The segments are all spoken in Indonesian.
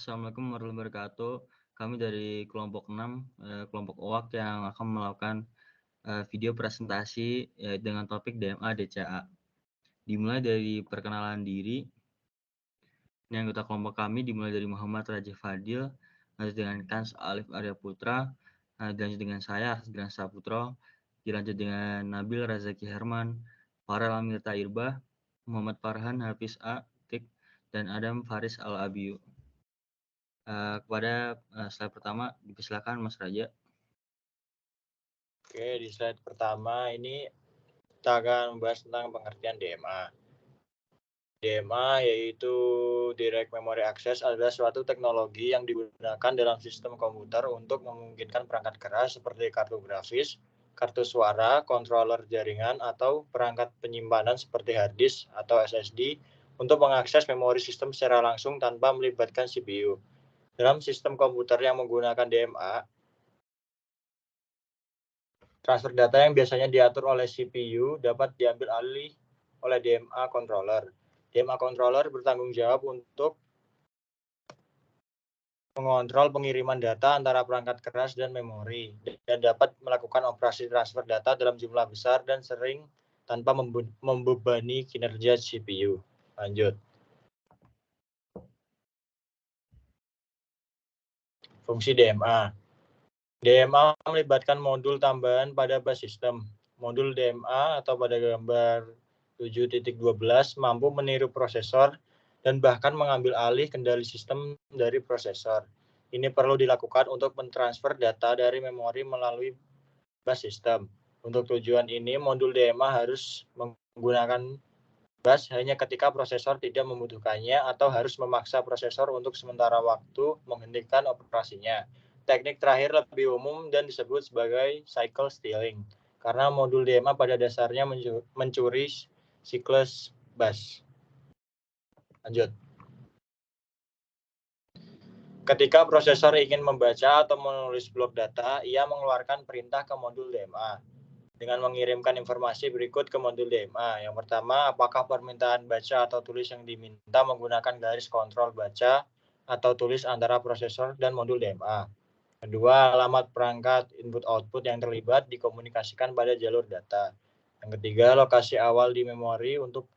Assalamualaikum warahmatullahi wabarakatuh. Kami dari kelompok 6, kelompok OAK yang akan melakukan, video presentasi, dengan topik DMA DCA. Dimulai dari perkenalan diri. Ini anggota kelompok kami dimulai dari Muhammad Raja Fadil, lanjut dengan Kans Alif Arya Putra, dilanjut dengan saya Hasdran Saputro, dilanjut dengan Nabil Razaki Herman, Farel Amir Tairbah, Muhammad Farhan Hafiz A. Tik, dan Adam Faris Al-Abiyu. Kepada slide pertama dipersilakan Mas Raja. Oke, di slide pertama ini kita akan membahas tentang pengertian DMA. DMA yaitu Direct Memory Access adalah suatu teknologi yang digunakan dalam sistem komputer untuk memungkinkan perangkat keras seperti kartu grafis, kartu suara, controller jaringan, atau perangkat penyimpanan seperti hard disk atau SSD untuk mengakses memori sistem secara langsung tanpa melibatkan CPU. Dalam sistem komputer yang menggunakan DMA, transfer data yang biasanya diatur oleh CPU dapat diambil alih oleh DMA controller. DMA controller bertanggung jawab untuk mengontrol pengiriman data antara perangkat keras dan memori dan dapat melakukan operasi transfer data dalam jumlah besar dan sering tanpa membebani kinerja CPU. Lanjut. Fungsi DMA. DMA melibatkan modul tambahan pada bus system. Modul DMA atau pada gambar 7.12 mampu meniru prosesor dan bahkan mengambil alih kendali sistem dari prosesor. Ini perlu dilakukan untuk mentransfer data dari memori melalui bus system. Untuk tujuan ini, modul DMA harus menggunakan bus hanya ketika prosesor tidak membutuhkannya atau harus memaksa prosesor untuk sementara waktu menghentikan operasinya. Teknik terakhir lebih umum dan disebut sebagai cycle stealing, karena modul DMA pada dasarnya mencuri siklus bus. Lanjut. Ketika prosesor ingin membaca atau menulis blok data, ia mengeluarkan perintah ke modul DMA dengan mengirimkan informasi berikut ke modul DMA. Yang pertama, apakah permintaan baca atau tulis yang diminta menggunakan garis kontrol baca atau tulis antara prosesor dan modul DMA. Kedua, alamat perangkat input-output yang terlibat dikomunikasikan pada jalur data. Yang ketiga, lokasi awal di memori untuk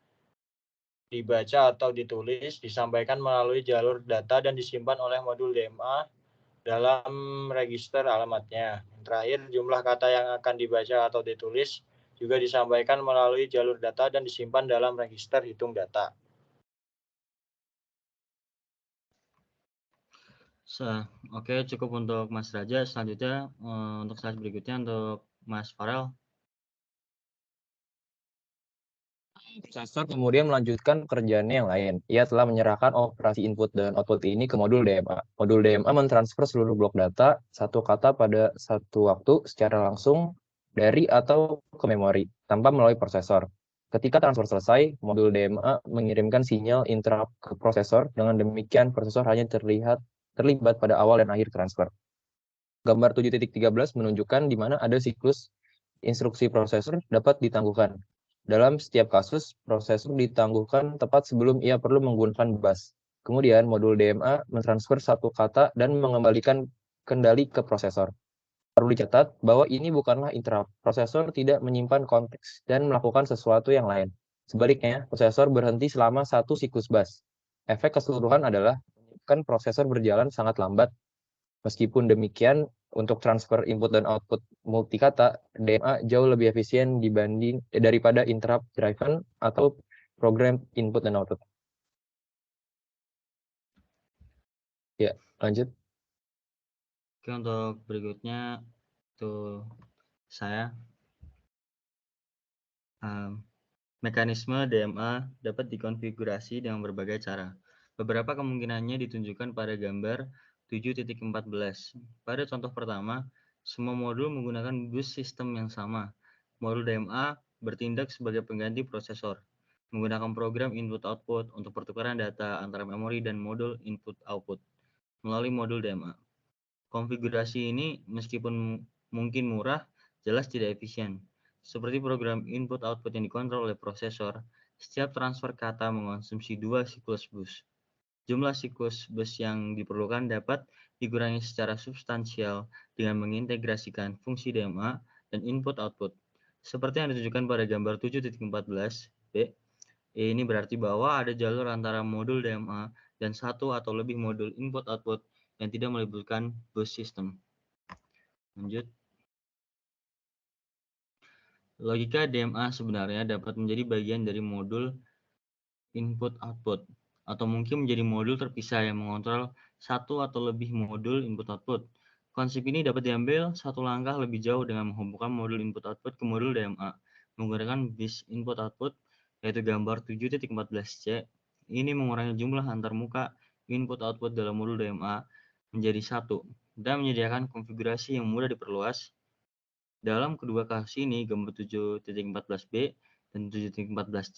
dibaca atau ditulis disampaikan melalui jalur data dan disimpan oleh modul DMA dalam register alamatnya. Yang terakhir, jumlah kata yang akan dibaca atau ditulis juga disampaikan melalui jalur data dan disimpan dalam register hitung data. Oke, cukup untuk Mas Raja. Selanjutnya untuk slide berikutnya untuk Mas Farel. Prosesor kemudian melanjutkan pekerjaannya yang lain. Ia telah menyerahkan operasi input dan output ini ke modul DMA. Modul DMA mentransfer seluruh blok data satu kata pada satu waktu secara langsung dari atau ke memori tanpa melalui prosesor. Ketika transfer selesai, modul DMA mengirimkan sinyal interrupt ke prosesor. Dengan demikian, prosesor hanya terlibat pada awal dan akhir transfer. Gambar 7.13 menunjukkan di mana ada siklus instruksi prosesor dapat ditangguhkan. Dalam setiap kasus, prosesor ditangguhkan tepat sebelum ia perlu menggunakan bus. Kemudian, modul DMA mentransfer satu kata dan mengembalikan kendali ke prosesor. Perlu dicatat bahwa ini bukanlah interrupt. Prosesor tidak menyimpan konteks dan melakukan sesuatu yang lain. Sebaliknya, prosesor berhenti selama satu siklus bus. Efek keseluruhan adalah menyebabkan prosesor berjalan sangat lambat. Meskipun demikian, untuk transfer input dan output multikata, DMA jauh lebih efisien daripada interrupt driven atau program input dan output. Ya, lanjut. Oke, untuk berikutnya itu saya. Mekanisme DMA dapat dikonfigurasi dengan berbagai cara. Beberapa kemungkinannya ditunjukkan pada gambar 7.14. Pada contoh pertama, semua modul menggunakan bus sistem yang sama. Modul DMA bertindak sebagai pengganti prosesor, menggunakan program input-output untuk pertukaran data antara memori dan modul input-output melalui modul DMA. Konfigurasi ini meskipun mungkin murah, jelas tidak efisien. Seperti program input-output yang dikontrol oleh prosesor, setiap transfer kata mengonsumsi 2 siklus bus. Jumlah siklus bus yang diperlukan dapat dikurangi secara substansial dengan mengintegrasikan fungsi DMA dan input-output. Seperti yang ditunjukkan pada gambar 7.14b, ini berarti bahwa ada jalur antara modul DMA dan satu atau lebih modul input-output yang tidak melibatkan bus system. Lanjut. Logika DMA sebenarnya dapat menjadi bagian dari modul input-output, atau mungkin menjadi modul terpisah yang mengontrol satu atau lebih modul input-output. Konsep ini dapat diambil satu langkah lebih jauh dengan menghubungkan modul input-output ke modul DMA menggunakan bis input-output, yaitu gambar 7.14c. Ini mengurangi jumlah antarmuka input-output dalam modul DMA menjadi satu dan menyediakan konfigurasi yang mudah diperluas. Dalam kedua kasus ini, gambar 7.14b dan 7.14c,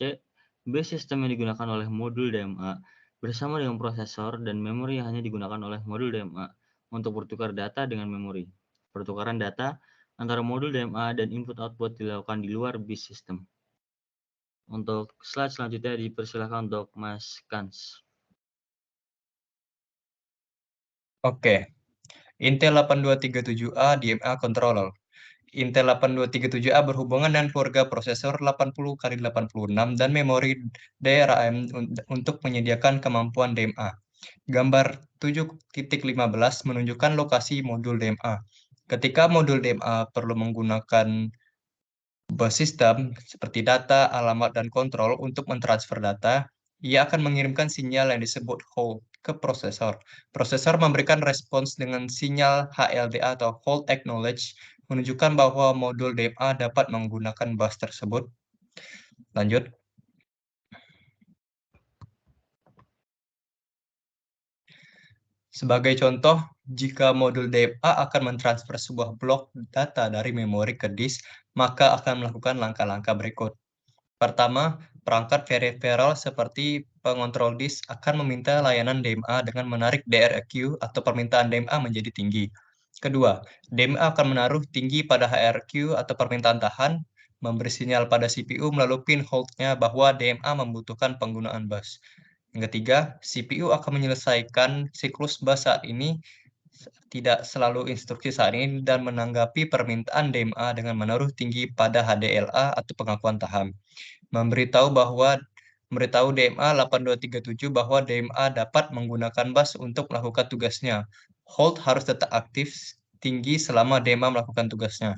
base system yang digunakan oleh modul DMA bersama dengan prosesor dan memori yang hanya digunakan oleh modul DMA untuk bertukar data dengan memori. Pertukaran data antara modul DMA dan input-output dilakukan di luar base system. Untuk slide selanjutnya dipersilakan untuk Mas Kans. Oke, Intel 8237A DMA Controller. Intel 8237A berhubungan dengan keluarga prosesor 80x86 dan memori DRAM untuk menyediakan kemampuan DMA. Gambar 7.15 menunjukkan lokasi modul DMA. Ketika modul DMA perlu menggunakan bus system seperti data, alamat, dan kontrol untuk mentransfer data, ia akan mengirimkan sinyal yang disebut hold ke prosesor. Prosesor memberikan respons dengan sinyal HLDA atau hold acknowledge, menunjukkan bahwa modul DMA dapat menggunakan bus tersebut. Lanjut. Sebagai contoh, jika modul DMA akan mentransfer sebuah blok data dari memori ke disk, maka akan melakukan langkah-langkah berikut. Pertama, perangkat peripheral seperti pengontrol disk akan meminta layanan DMA dengan menarik DRQ atau permintaan DMA menjadi tinggi. Kedua, DMA akan menaruh tinggi pada HRQ atau permintaan tahan, memberi sinyal pada CPU melalui pin hold-nya bahwa DMA membutuhkan penggunaan bus. Yang ketiga, CPU akan menyelesaikan siklus bus saat ini, tidak selalu instruksi saat ini, dan menanggapi permintaan DMA dengan menaruh tinggi pada HDLA atau pengakuan tahan. Memberitahu DMA 8237 bahwa DMA dapat menggunakan bus untuk melakukan tugasnya. Hold harus tetap aktif tinggi selama DMA melakukan tugasnya.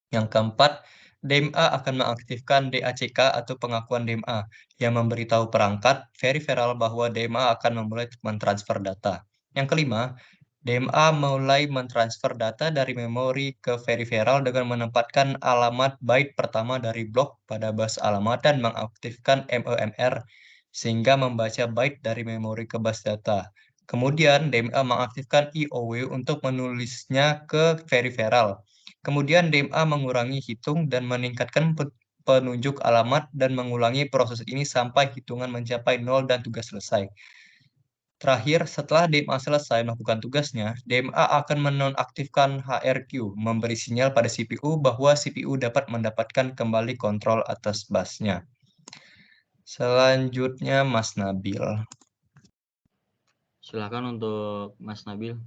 Yang keempat, DMA akan mengaktifkan DACK atau pengakuan DMA yang memberitahu perangkat peripheral bahwa DMA akan memulai mentransfer data. Yang kelima, DMA mulai mentransfer data dari memori ke peripheral dengan menempatkan alamat byte pertama dari blok pada bus alamat dan mengaktifkan MEMR sehingga membaca byte dari memori ke bus data. Kemudian DMA mengaktifkan IOW untuk menulisnya ke peripheral. Kemudian DMA mengurangi hitung dan meningkatkan penunjuk alamat dan mengulangi proses ini sampai hitungan mencapai 0 dan tugas selesai. Terakhir, setelah DMA selesai melakukan tugasnya, DMA akan menonaktifkan HRQ, memberi sinyal pada CPU bahwa CPU dapat mendapatkan kembali kontrol atas busnya. Selanjutnya, Mas Nabil. Silakan untuk Mas Nabil.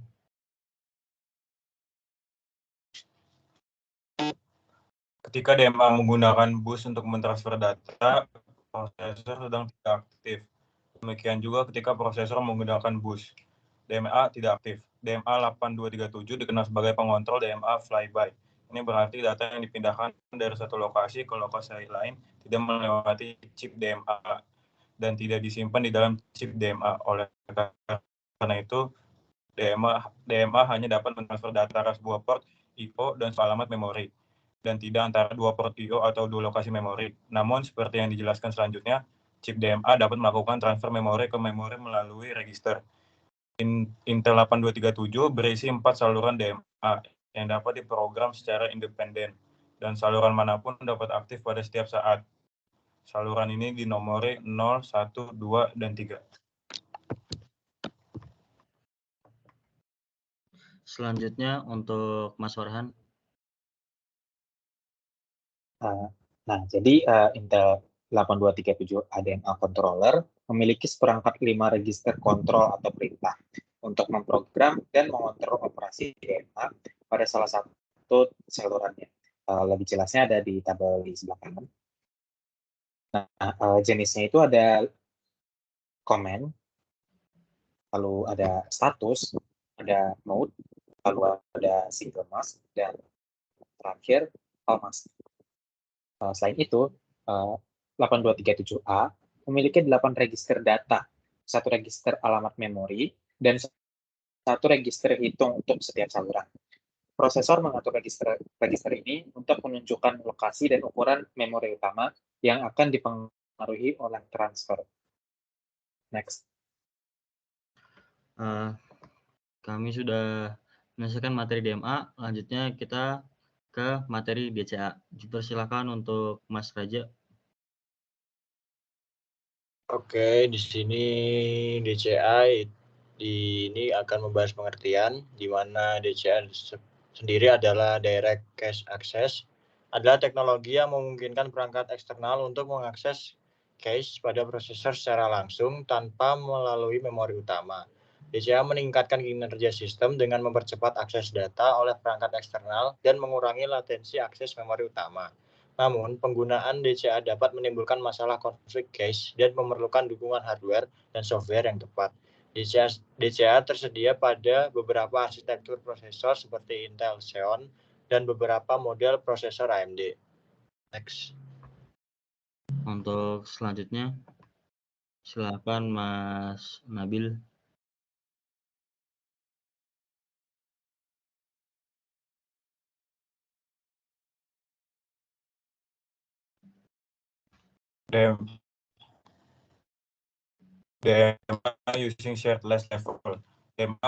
Ketika DMA menggunakan bus untuk mentransfer data, prosesor sedang tidak aktif. Demikian juga ketika prosesor menggunakan bus, DMA tidak aktif. DMA 8237 dikenal sebagai pengontrol DMA flyby. Ini berarti data yang dipindahkan dari satu lokasi ke lokasi lain tidak melewati chip DMA dan tidak disimpan di dalam chip DMA. Oleh karena itu, DMA hanya dapat mentransfer data antara sebuah port I/O dan alamat memori, dan tidak antara dua port I/O atau dua lokasi memori. Namun, seperti yang dijelaskan selanjutnya, chip DMA dapat melakukan transfer memori ke memori melalui register. Intel 8237 berisi 4 saluran DMA yang dapat diprogram secara independen, dan saluran manapun dapat aktif pada setiap saat. Saluran ini dinomori 0, 1, 2, dan 3. Selanjutnya untuk Mas Farhan. Nah, jadi Intel 8237 ADMA controller memiliki seperangkat 5 register kontrol atau perintah untuk memprogram dan mengontrol operasi DMA pada salah satu salurannya. Lebih jelasnya ada di tabel di sebelah kanan. Nah, jenisnya itu ada command, lalu ada status, ada mode, lalu ada single mask, dan terakhir all mask. Selain itu, 8237A memiliki 8 register data, 1 register alamat memori, dan 1 register hitung untuk setiap saluran. Prosesor mengatur register ini untuk menunjukkan lokasi dan ukuran memori utama yang akan dipengaruhi oleh transfer. Next. Kami sudah menyelesaikan materi DMA, lanjutnya kita ke materi DCA. Dipersilakan untuk Mas Raja. Oke, di sini DCA ini akan membahas pengertian di mana DCA sendiri adalah Direct Cache Access, adalah teknologi yang memungkinkan perangkat eksternal untuk mengakses cache pada prosesor secara langsung tanpa melalui memori utama. DCA meningkatkan kinerja sistem dengan mempercepat akses data oleh perangkat eksternal dan mengurangi latensi akses memori utama. Namun, penggunaan DCA dapat menimbulkan masalah konflik cache dan memerlukan dukungan hardware dan software yang tepat. DCA tersedia pada beberapa arsitektur prosesor seperti Intel Xeon dan beberapa model prosesor AMD. Next. Untuk selanjutnya, silakan Mas Nabil. DMA using shared last level. DMA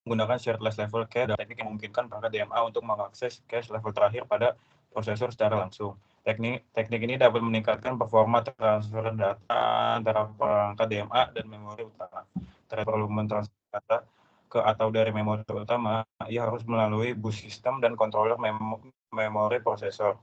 menggunakan shared last level cache dan teknik yang memungkinkan perangkat DMA untuk mengakses cache level terakhir pada prosesor secara langsung. Teknik ini dapat meningkatkan performa transfer data antara perangkat DMA dan memori utama. Perlu mentransfer data ke atau dari memori utama, ia harus melalui bus sistem dan controller memori prosesor.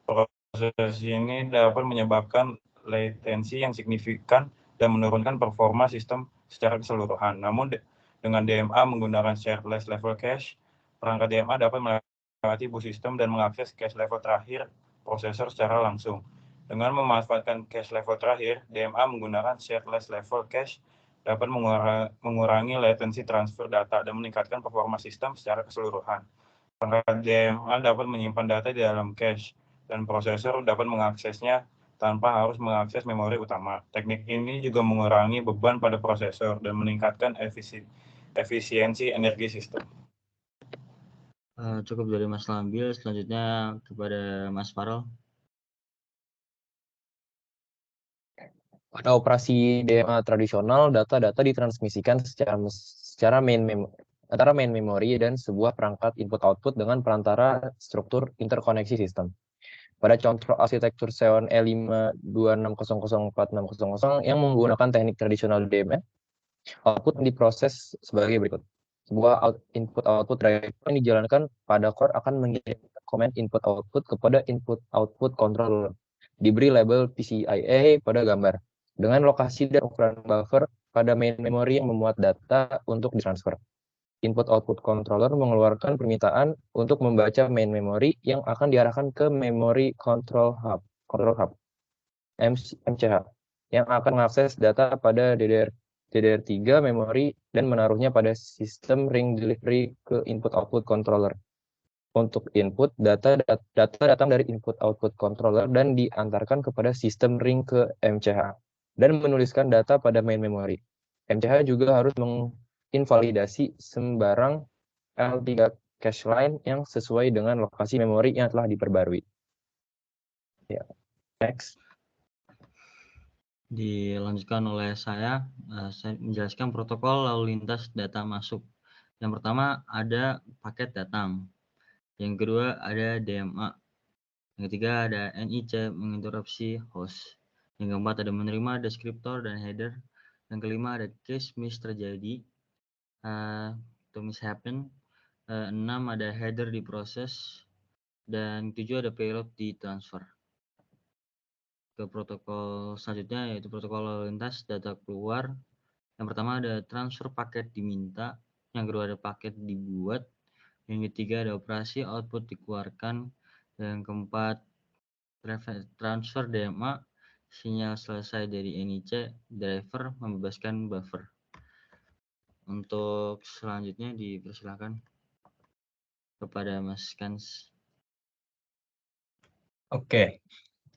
Proses ini dapat menyebabkan latensi yang signifikan dan menurunkan performa sistem secara keseluruhan. Namun dengan DMA menggunakan shared last level cache, perangkat DMA dapat melewati bus sistem dan mengakses cache level terakhir prosesor secara langsung. Dengan memanfaatkan cache level terakhir, DMA menggunakan shared last level cache dapat mengurangi latensi transfer data dan meningkatkan performa sistem secara keseluruhan. Perangkat DMA dapat menyimpan data di dalam cache dan prosesor dapat mengaksesnya tanpa harus mengakses memori utama. Teknik ini juga mengurangi beban pada prosesor dan meningkatkan efisiensi energi sistem. Cukup dari Mas Nabil, selanjutnya kepada Mas Farel. Pada operasi DMA tradisional, data-data ditransmisikan secara antara main memory dan sebuah perangkat input-output dengan perantara struktur interkoneksi sistem. Pada contoh arsitektur Xeon E526004600 yang menggunakan teknik tradisional DMA, output diproses sebagai berikut. Sebuah input-output driver yang dijalankan pada core akan mengirim komen input-output kepada input-output controller, diberi label PCIe pada gambar, dengan lokasi dan ukuran buffer pada main memory yang memuat data untuk ditransfer. Input-output controller mengeluarkan permintaan untuk membaca main memory yang akan diarahkan ke memory control hub MCH, yang akan mengakses data pada DDR3 memori dan menaruhnya pada sistem ring delivery ke input-output controller. Untuk input, data datang dari input-output controller dan diantarkan kepada sistem ring ke MCH dan menuliskan data pada main memory. MCH juga harus invalidasi sembarang L3 cache line yang sesuai dengan lokasi memori yang telah diperbarui. Ya, next. Dilanjutkan oleh saya menjelaskan protokol lalu lintas data masuk. Yang pertama ada paket datang. Yang kedua ada DMA. Yang ketiga ada NIC menginterupsi host. Yang keempat ada menerima deskriptor dan header. Yang kelima ada case miss terjadi. To miss happen. 6 ada header diproses. Dan 7 ada payload di transfer. ke protokol selanjutnya, yaitu protokol lalu lintas data keluar. Yang pertama ada transfer paket diminta, yang kedua ada paket dibuat, yang ketiga ada operasi output dikeluarkan, dan yang keempat transfer DMA, sinyal selesai dari NIC, driver membebaskan buffer. Untuk selanjutnya dipersilakan kepada Mas Kans. Oke,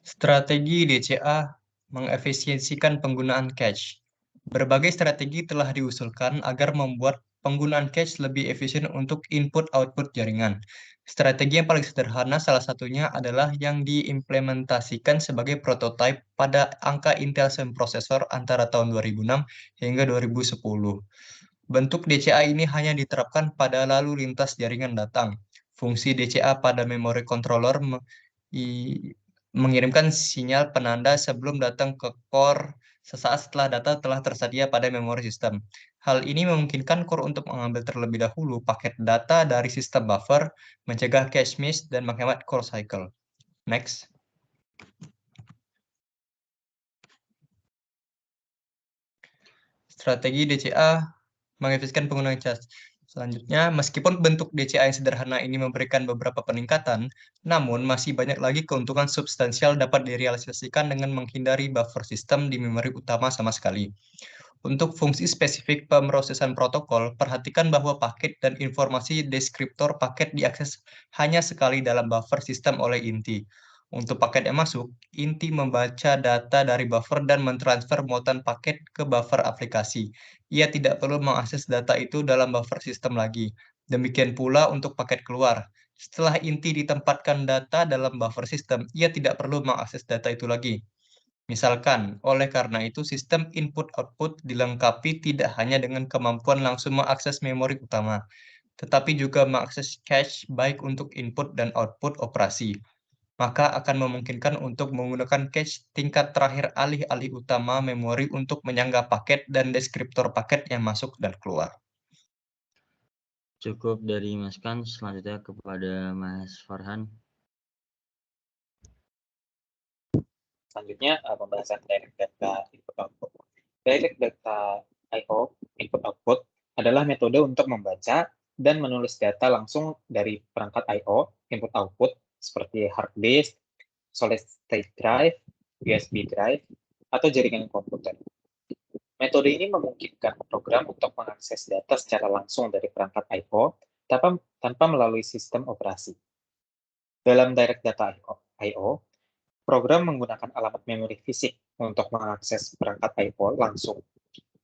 strategi DCA mengefisiensikan penggunaan cache. Berbagai strategi telah diusulkan agar membuat penggunaan cache lebih efisien untuk input-output jaringan. Strategi yang paling sederhana salah satunya adalah yang diimplementasikan sebagai prototipe pada angka Intel Xeon Processor antara tahun 2006 hingga 2010. Bentuk DCA ini hanya diterapkan pada lalu lintas jaringan datang. Fungsi DCA pada memori controller mengirimkan sinyal penanda sebelum datang ke core sesaat setelah data telah tersedia pada memori sistem. Hal ini memungkinkan core untuk mengambil terlebih dahulu paket data dari sistem buffer, mencegah cache miss, dan menghemat core cycle. Next. Strategi DCA mengefisienkan penggunaan cache. Selanjutnya, meskipun bentuk DCA yang sederhana ini memberikan beberapa peningkatan, namun masih banyak lagi keuntungan substansial dapat direalisasikan dengan menghindari buffer sistem di memori utama sama sekali. Untuk fungsi spesifik pemrosesan protokol, perhatikan bahwa paket dan informasi deskriptor paket diakses hanya sekali dalam buffer sistem oleh inti. Untuk paket yang masuk, inti membaca data dari buffer dan mentransfer muatan paket ke buffer aplikasi. Ia tidak perlu mengakses data itu dalam buffer sistem lagi. Demikian pula untuk paket keluar. Setelah inti ditempatkan data dalam buffer sistem, ia tidak perlu mengakses data itu lagi. Misalkan, oleh karena itu sistem input-output dilengkapi tidak hanya dengan kemampuan langsung mengakses memori utama, tetapi juga mengakses cache baik untuk input dan output operasi. Maka akan memungkinkan untuk menggunakan cache tingkat terakhir alih-alih utama memori untuk menyanggah paket dan deskriptor paket yang masuk dan keluar. Cukup dari Mas Kans, selanjutnya kepada Mas Farhan. Selanjutnya pembahasan direct data input output. Direct data I/O input output adalah metode untuk membaca dan menulis data langsung dari perangkat I/O input output seperti hard disk, solid state drive, USB drive, atau jaringan komputer. Metode ini memungkinkan program untuk mengakses data secara langsung dari perangkat I/O tanpa melalui sistem operasi. Dalam direct data I/O, program menggunakan alamat memori fisik untuk mengakses perangkat I/O langsung.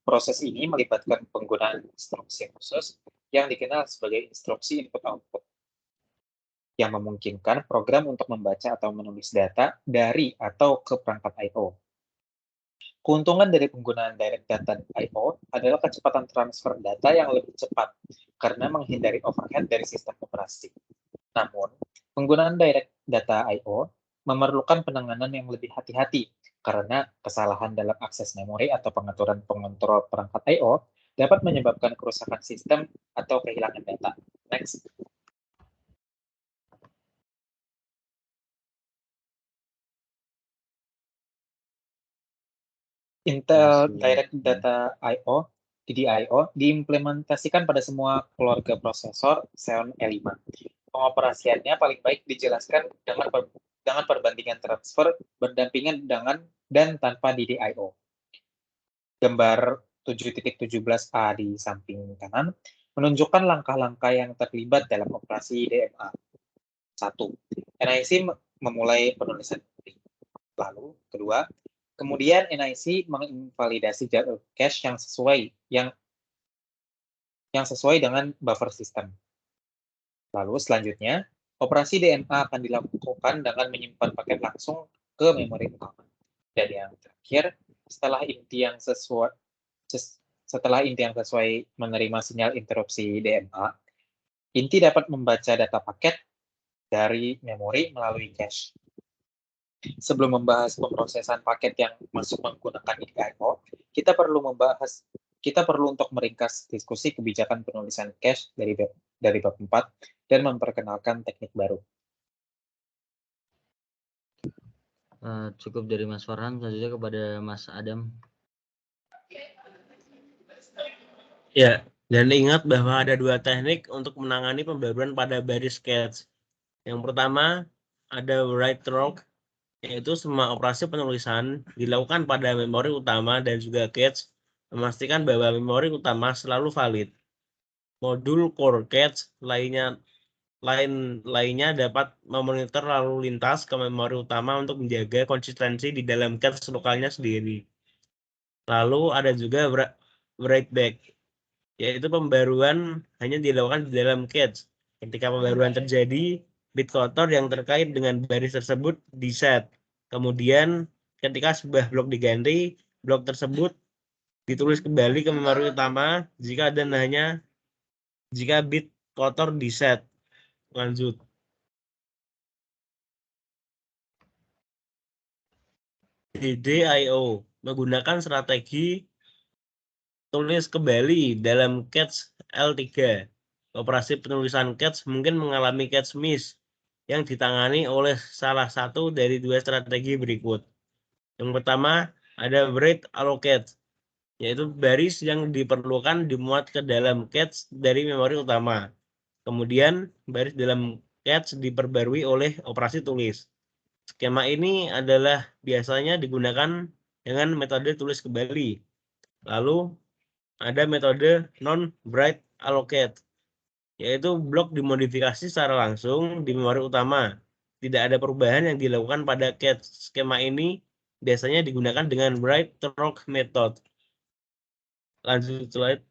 Proses ini melibatkan penggunaan instruksi khusus yang dikenal sebagai instruksi input-output, yang memungkinkan program untuk membaca atau menulis data dari atau ke perangkat I/O. Keuntungan dari penggunaan direct data I/O adalah kecepatan transfer data yang lebih cepat karena menghindari overhead dari sistem operasi. Namun, penggunaan direct data I/O memerlukan penanganan yang lebih hati-hati karena kesalahan dalam akses memori atau pengaturan pengontrol perangkat I/O dapat menyebabkan kerusakan sistem atau kehilangan data. Next. Intel Direct Data I/O (DDI/O) diimplementasikan pada semua keluarga prosesor Xeon E5. Pengoperasiannya paling baik dijelaskan dengan perbandingan transfer berdampingan dengan dan tanpa DDI/O. Gambar 7.17a di samping kanan menunjukkan langkah-langkah yang terlibat dalam operasi DMA. 1. NIC memulai penulisan. Lalu, kedua, kemudian NIC menginvalidasi jalur cache yang sesuai dengan buffer sistem. Lalu selanjutnya, operasi DMA akan dilakukan dengan menyimpan paket langsung ke memori utama. Dan yang terakhir, setelah inti yang sesuai menerima sinyal interupsi DMA, inti dapat membaca data paket dari memori melalui cache. Sebelum membahas pemrosesan paket yang masuk menggunakan DDI/O, kita perlu untuk meringkas diskusi kebijakan penulisan cache dari bab 4 dan memperkenalkan teknik baru. Cukup dari Mas Farhan, selanjutnya kepada Mas Adam. Ya, dan ingat bahwa ada 2 teknik untuk menangani pembaruan pada baris cache. Yang pertama, ada write rock, yaitu semua operasi penulisan dilakukan pada memori utama dan juga cache, memastikan bahwa memori utama selalu valid. Modul core cache lainnya dapat memonitor lalu lintas ke memori utama untuk menjaga konsistensi di dalam cache lokalnya sendiri. Lalu ada juga write back, yaitu pembaruan hanya dilakukan di dalam cache. Ketika pembaruan terjadi, bit kotor yang terkait dengan baris tersebut di-set. Kemudian ketika sebuah blok diganti, blok tersebut ditulis kembali ke memori utama jika bit kotor di-set. Lanjut. DDIO menggunakan strategi tulis kembali dalam cache L3. Operasi penulisan cache mungkin mengalami cache miss yang ditangani oleh salah satu dari 2 strategi berikut. Yang pertama, ada write allocate, yaitu baris yang diperlukan dimuat ke dalam cache dari memori utama. Kemudian, baris dalam cache diperbarui oleh operasi tulis. Skema ini adalah biasanya digunakan dengan metode tulis kembali. Lalu, ada metode non-write allocate, yaitu blok dimodifikasi secara langsung di memori utama. Tidak ada perubahan yang dilakukan pada cache. Skema ini biasanya digunakan dengan write rock method. Lanjut slide.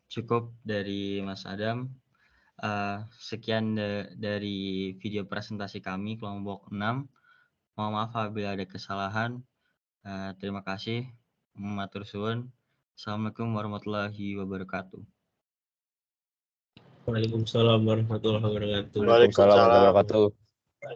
Cukup dari Mas Adam. Sekian dari video presentasi kami kelompok 6. Mohon maaf apabila ada kesalahan. Terima kasih. Matur suwun. Assalamualaikum warahmatullahi wabarakatuh. Waalaikumsalam warahmatullahi wabarakatuh. Waalaikumsalam warahmatullahi wabarakatuh.